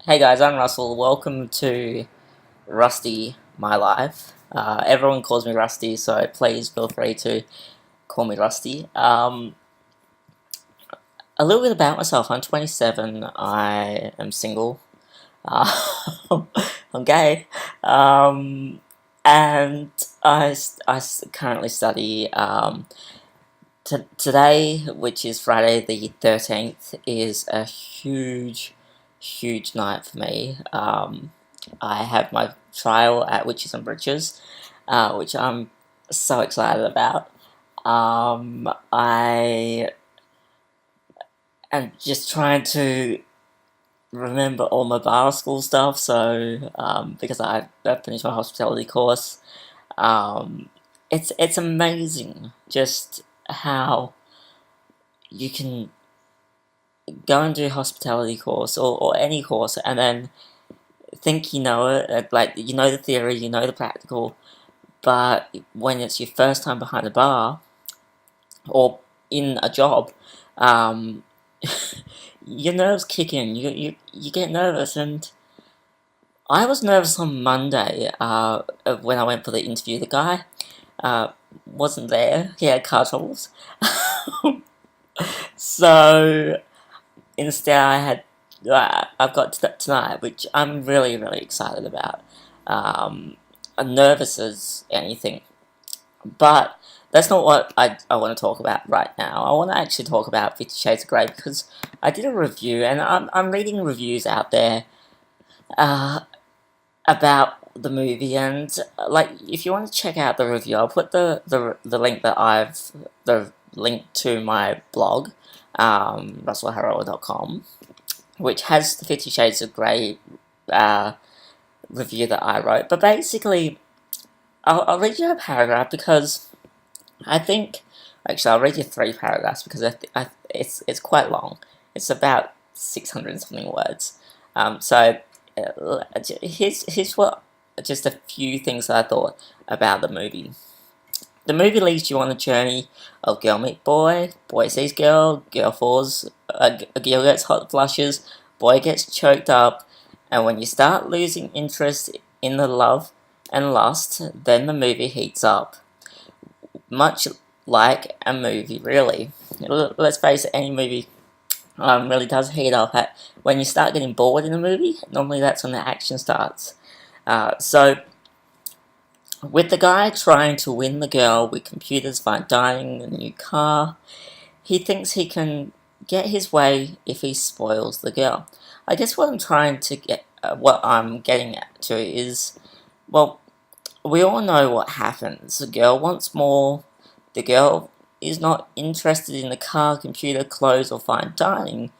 Hey guys, I'm Russell. Welcome to Rusty My Life. Everyone calls me Rusty, so please feel free to call me Rusty. A little bit about myself. I'm 27. I am single. Uh, I'm gay. Um, and I currently study. Today, which is Friday the 13th, is a huge night for me. I have my trial at Witches and Britches, which I'm so excited about. I am just trying to remember all my bar school stuff, so because I finished my hospitality course, um, it's amazing just how you can go and do a hospitality course or any course and then think you know it, like you know the theory, you know the practical, but when it's your first time behind a bar or in a job, um, your nerves kick in. You get nervous, and I was nervous on Monday when I went for the interview. The guy uh, wasn't there. He had car troubles, so instead I had I've got tonight, which I'm really excited about. I'm nervous as anything, but that's not what I want to talk about right now. I want to actually talk about 50 Shades of Grey because I did a review, and I'm reading reviews out there uh, about the movie, and like if you want to check out the review, I'll put the link the link to my blog, russellharrower.com, which has the 50 Shades of Grey uh, review that I wrote. But basically, I'll read you a paragraph because I think, actually, I'll read you three paragraphs because it's quite long. It's about 600 and something words. Here's what just a few things that I thought about the movie. The movie leads you on a journey of girl meet boy, boy sees girl falls, a girl gets hot flushes, boy gets choked up, and when you start losing interest in the love and lust, then the movie heats up. Much like a movie, really. Let's face it, any movie really does heat up at when you start getting bored in a movie. Normally, that's when the action starts. So, with the guy trying to win the girl with computers, fine dining, and a new car, he thinks he can get his way if he spoils the girl. I guess what I'm getting at to is, well, we all know what happens. The girl wants more. The girl is not interested in the car, computer, clothes, or fine dining.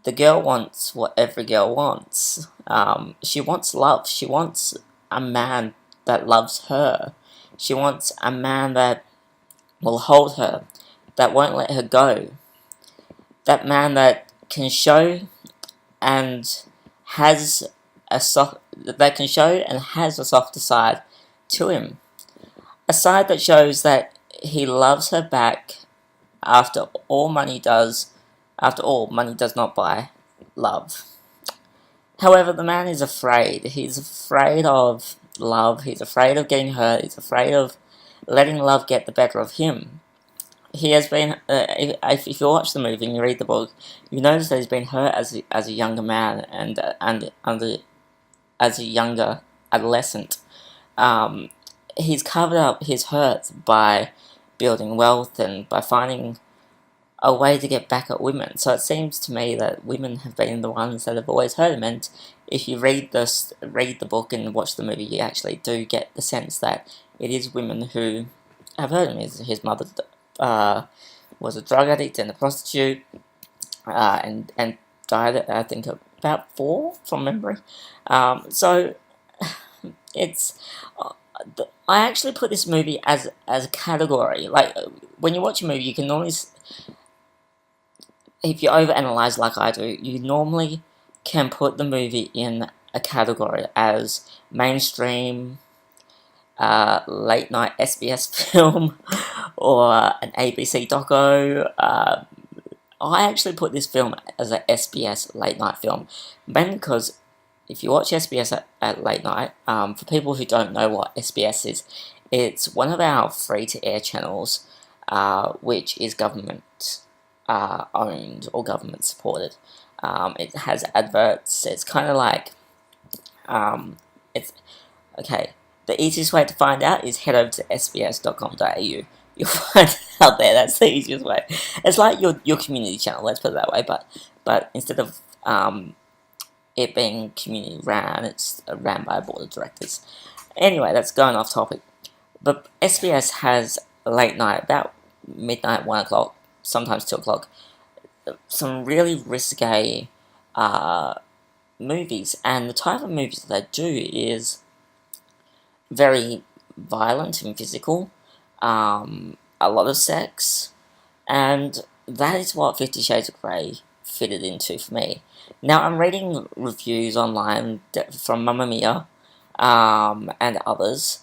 The girl wants what every girl wants. She wants love. She wants a man that loves her. She wants a man that will hold her, that won't let her go. That man that can show and has that can show and has a softer side to him. A side that shows that he loves her back after all, money does not buy love. However, the man is afraid. He's afraid of love. He's afraid of getting hurt. He's afraid of letting love get the better of him. He has been. If you watch the movie and you read the book, you notice that he's been hurt as a younger man and as a younger adolescent. Um, he's covered up his hurt by building wealth and by finding a way to get back at women. So it seems to me that women have been the ones that have always hurt him. And if you read the book and watch the movie, you actually do get the sense that it is women who have hurt him. His mother was a drug addict and a prostitute, and died at, I think, about 4 from memory. So it's. I actually put this movie as a category. Like when you watch a movie, you can normally, if you overanalyze like I do, you normally can put the movie in a category as mainstream, late night SBS film, or an ABC doco, I actually put this film as a SBS late night film, mainly because if you watch SBS at late night, for people who don't know what SBS is, it's one of our free to air channels, which is government owned or government supported. It has adverts. It's kind of like, it's okay. The easiest way to find out is head over to sbs.com.au. You'll find it out there. That's the easiest way. It's like your community channel. Let's put it that way. But instead of it being community ran, it's ran by a board of directors. Anyway, that's going off topic. But SBS has late night, about midnight, 1 o'clock, sometimes 2 o'clock, some really risque movies. And the type of movies that they do is very violent and physical, a lot of sex, and that is what 50 Shades of Grey fitted into for me. Now, I'm reading reviews online from Mamma Mia and others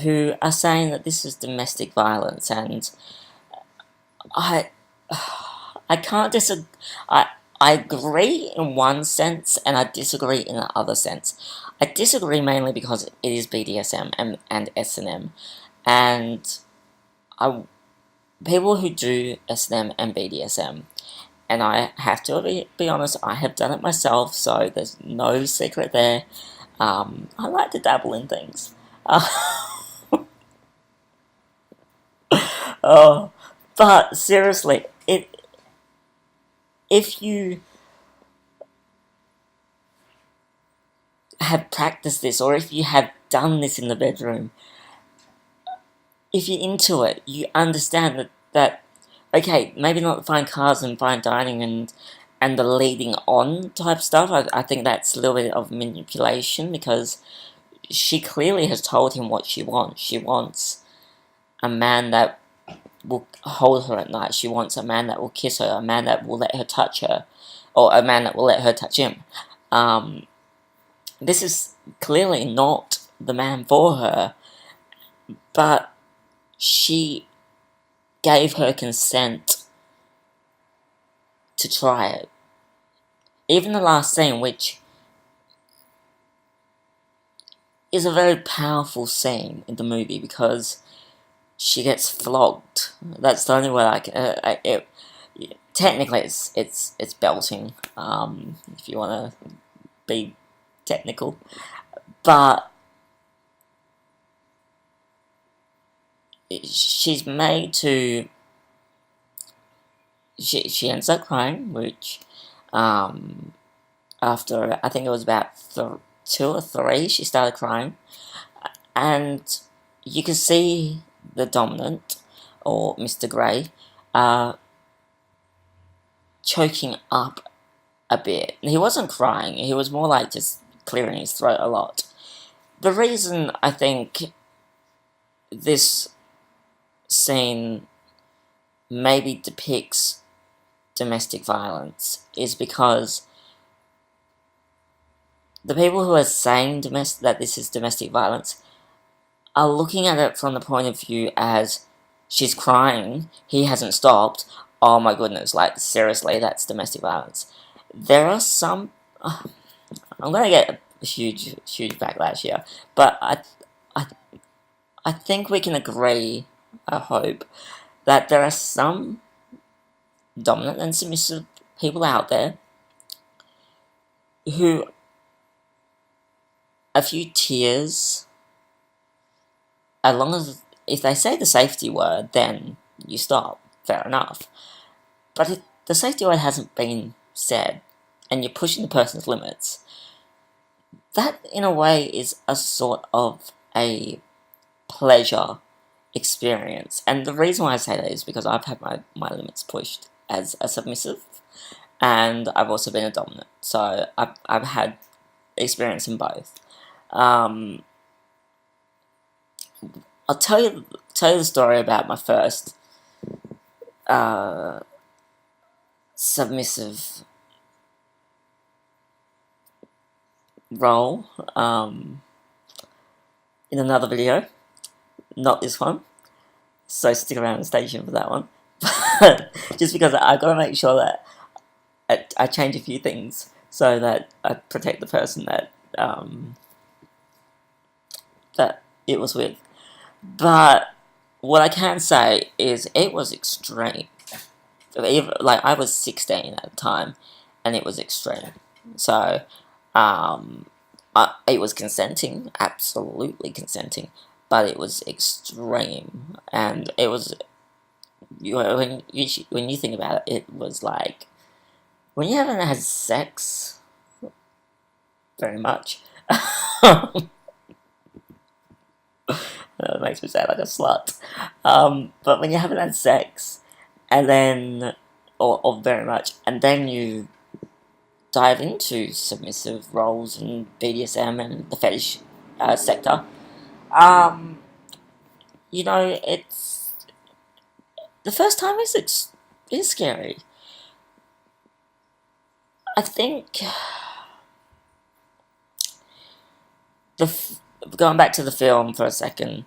who are saying that this is domestic violence, and I can't disagree. I agree in one sense, and I disagree in the other sense. I disagree mainly because it is BDSM and S&M, and people who do S&M and BDSM, and I have to be honest, I have done it myself, so there's no secret there. I like to dabble in things. Oh, but seriously, if you have practiced this, or if you have done this in the bedroom, if you're into it, you understand that okay, maybe not fine cars and fine dining and the leading on type stuff. I think that's a little bit of manipulation, because she clearly has told him what she wants. She wants a man that will hold her at night. She wants a man that will kiss her, a man that will let her touch her, or a man that will let her touch him. This is clearly not the man for her, but she gave her consent to try it. Even the last scene, which is a very powerful scene in the movie, because she gets flogged. That's the only way I can. Technically, it's belting. If you want to be technical, but she's made to. She ends up crying, which after I think it was about 2 or 3, she started crying, and you can see the dominant, or Mr. Grey, choking up a bit. He wasn't crying, he was more like just clearing his throat a lot. The reason I think this scene maybe depicts domestic violence is because the people who are saying that this is domestic violence are looking at it from the point of view as she's crying, he hasn't stopped, oh my goodness, like seriously, that's domestic violence. There are some, I'm gonna get a huge backlash here, but I think we can agree, I hope, that there are some dominant and submissive people out there who a few tears, as long as, if they say the safety word, then you stop, fair enough. But if the safety word hasn't been said, and you're pushing the person's limits, that in a way is a sort of a pleasure experience. And the reason why I say that is because I've had my limits pushed as a submissive, and I've also been a dominant, so I've had experience in both. I'll tell you the story about my first submissive role in another video, not this one, so stick around and stay tuned for that one. just because I've got to make sure that I change a few things so that I protect the person that it was with. But what I can say is it was extreme. Like, I was 16 at the time, and it was extreme. So, it was consenting, absolutely consenting, but it was extreme, and it was, when you think about it, it was like, when you haven't had sex very much, that makes me sound like a slut, but when you haven't had sex, and then, or very much, and then you dive into submissive roles and BDSM and the fetish sector, it's, the first time is scary. I think going back to the film for a second,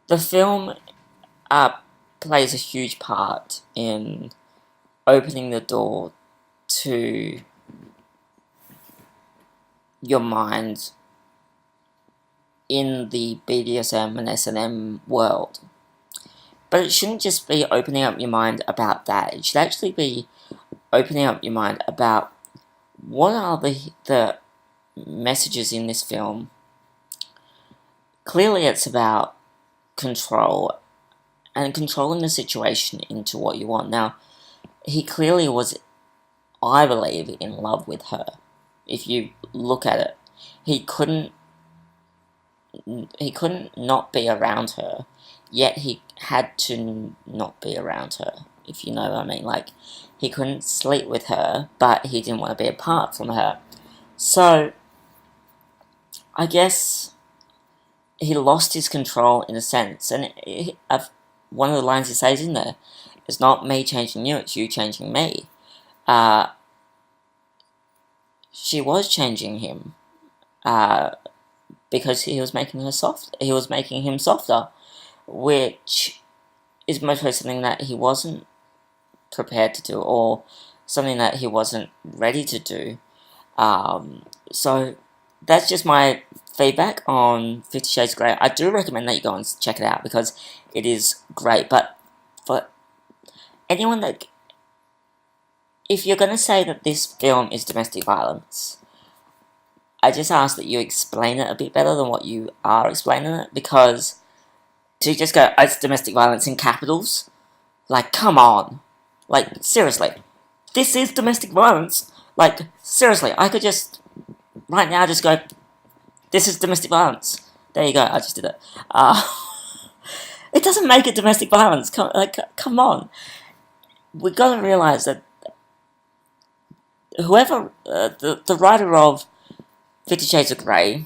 the film plays a huge part in opening the door to your mind in the BDSM and S&M world. But it shouldn't just be opening up your mind about that. It should actually be opening up your mind about what are the messages in this film. Clearly it's about control and controlling the situation into what you want. Now, he clearly was, I believe, in love with her. If you look at it, he couldn't not be around her, yet he had to not be around her, if you know what I mean. Like, he couldn't sleep with her, but he didn't want to be apart from her. So, I guess he lost his control in a sense, and one of the lines he says in there, it's not me changing you, it's you changing me. She was changing him, because he was making her soft. He was making him softer, which is mostly something that he wasn't prepared to do, or something that he wasn't ready to do. So that's just my feedback on 50 Shades of Grey. I do recommend that you go and check it out because it is great. But for anyone that, if you're going to say that this film is domestic violence, I just ask that you explain it a bit better than what you are explaining it, because to just go, oh, it's domestic violence in capitals, like, come on. Like, seriously. This is domestic violence. Like, seriously, I could just, right now, just go, this is domestic violence. There you go, I just did it. It doesn't make it domestic violence. Come on. We've got to realise that whoever, the writer of 50 Shades of Grey,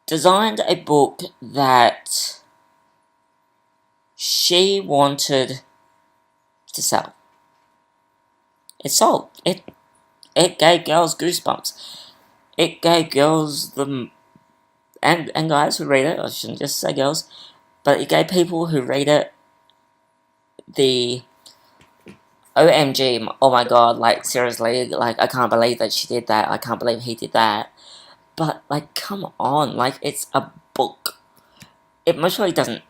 designed a book that she wanted to sell. It sold. It gave girls goosebumps. It gave girls and guys who read it, I shouldn't just say girls, but it gave people who read it the OMG, oh my god, like, seriously, like, I can't believe that she did that, I can't believe he did that. But, like, come on, like, it's a book. It most probably doesn't,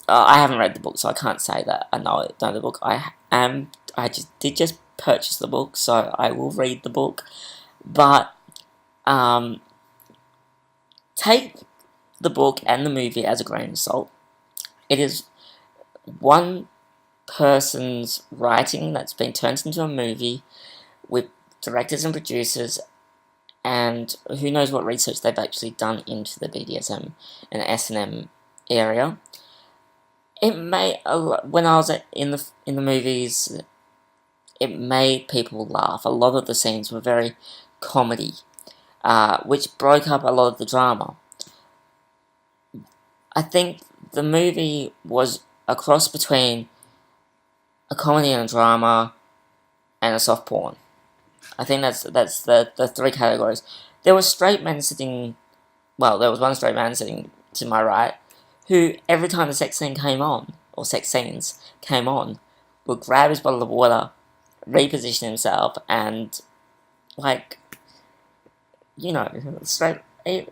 I haven't read the book, so I can't say that I know the book. I did purchase the book, so I will read the book. But, take the book and the movie as a grain of salt. It is one person's writing that's been turned into a movie with directors and producers, and who knows what research they've actually done into the BDSM and S&M area. It may, when I was in the movies, it made people laugh. A lot of the scenes were very comedy, which broke up a lot of the drama. I think the movie was a cross between a comedy and a drama and a soft porn. I think that's the three categories. There were straight men sitting, well, there was one straight man sitting to my right who every time the sex scene came on, or sex scenes came on, would grab his bottle of water, reposition himself, and, like, you know, straight. Do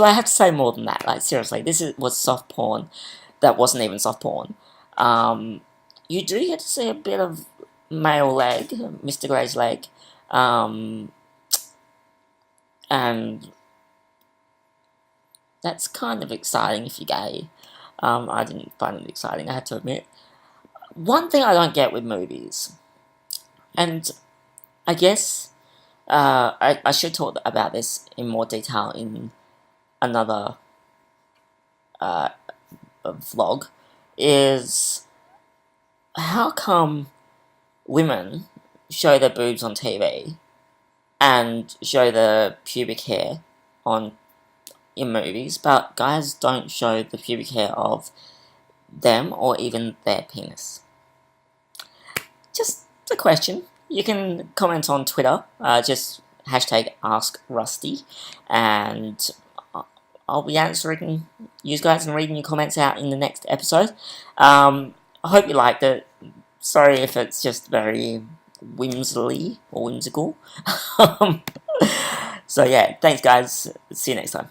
I have to say more than that? Like, seriously, was soft porn that wasn't even soft porn. You do get to see a bit of male leg, Mr. Grey's leg, and that's kind of exciting if you're gay. I didn't find it exciting, I had to admit. One thing I don't get with movies, and I guess I should talk about this in more detail in another vlog, is how come women show their boobs on TV and show the pubic hair in movies, but guys don't show the pubic hair of them or even their penis? Just a question. You can comment on Twitter, just hashtag AskRusty, and I'll be answering you guys and reading your comments out in the next episode. I hope you liked it. Sorry if it's just very whimsical. So yeah, thanks guys. See you next time.